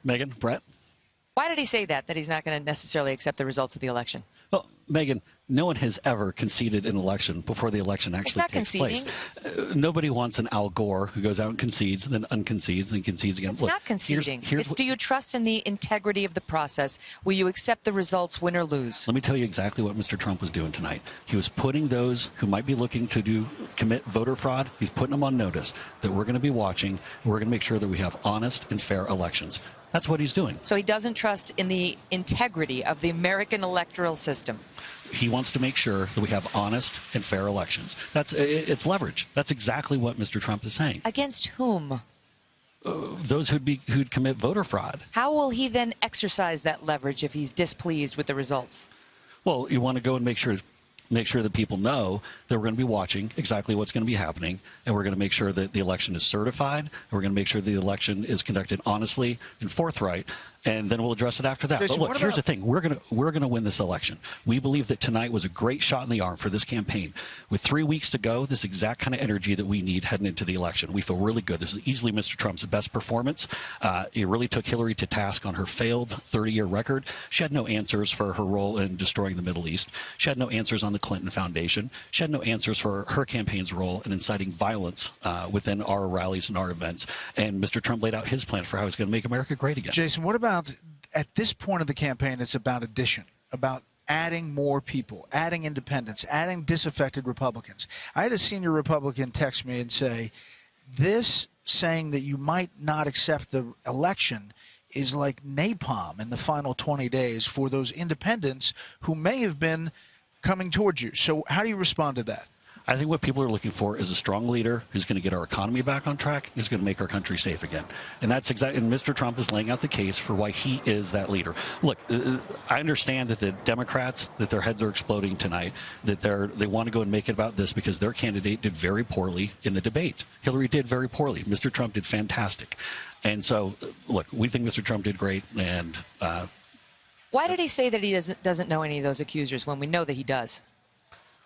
Megyn, Brett? Why did he say that he's not going to necessarily accept the results of the election? Well, Megyn, no one has ever conceded an election before the election actually takes place. Nobody wants an Al Gore who goes out and concedes, and then unconcedes, and concedes again. It's not conceding. It's do you trust in the integrity of the process? Will you accept the results, win or lose? Let me tell you exactly what Mr. Trump was doing tonight. He was putting those who might be looking to commit voter fraud, he's putting them on notice that we're going to be watching, and we're going to make sure that we have honest and fair elections. That's what he's doing. So he doesn't trust in the integrity of the American electoral system. He wants to make sure that we have honest and fair elections. It's leverage. That's exactly what Mr. Trump is saying. Against whom? Those who'd commit voter fraud. How will he then exercise that leverage if he's displeased with the results? Well, you want to go and make sure that people know that we're going to be watching exactly what's going to be happening, and we're going to make sure that the election is certified, and we're going to make sure the election is conducted honestly and forthright, and then we'll address it after that. Jason, but look, here's the thing. We're going to win this election. We believe that tonight was a great shot in the arm for this campaign. With 3 weeks to go, this exact kind of energy that we need heading into the election. We feel really good. This is easily Mr. Trump's best performance. He really took Hillary to task on her failed 30-year record. She had no answers for her role in destroying the Middle East. She had no answers on the Clinton Foundation. She had no answers for her campaign's role in inciting violence within our rallies and our events. And Mr. Trump laid out his plan for how he's going to make America great again. Jason, what about at this point of the campaign, it's about addition, about adding more people, adding independents, adding disaffected Republicans. I had a senior Republican text me and say, this saying that you might not accept the election is like napalm in the final 20 days for those independents who may have been coming towards you. So how do you respond to that? I think what people are looking for is a strong leader who's going to get our economy back on track, who's going to make our country safe again. And that's exactly, and Mr. Trump is laying out the case for why he is that leader. Look, I understand that the Democrats, that their heads are exploding tonight, that they want to go and make it about this because their candidate did very poorly in the debate. Hillary did very poorly. Mr. Trump did fantastic. And so, look, we think Mr. Trump did great, and why did he say that he doesn't know any of those accusers when we know that he does?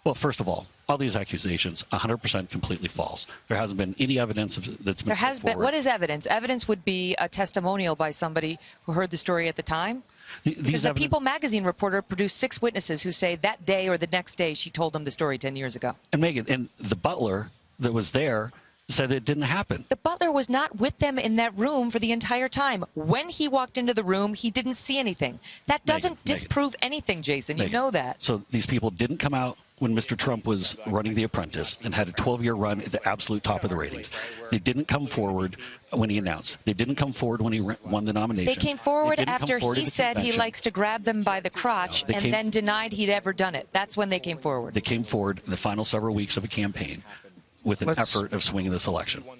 Well, first of all these accusations, 100% completely false. There hasn't been any evidence that's been put forward. What is evidence? Evidence would be a testimonial by somebody who heard the story at the time. Because the People magazine reporter produced 6 witnesses who say that day or the next day she told them the story 10 years ago. And Megyn, and the butler that was there said it didn't happen. The butler was not with them in that room for the entire time. When he walked into the room, he didn't see anything. That doesn't disprove anything, Jason. You know that. So these people didn't come out when Mr. Trump was running The Apprentice and had a 12-year run at the absolute top of the ratings. They didn't come forward when he announced. They didn't come forward when he won the nomination. They came forward after he said he likes to grab them by the crotch and then denied he'd ever done it. That's when they came forward. They came forward in the final several weeks of a campaign with an effort of swinging this election.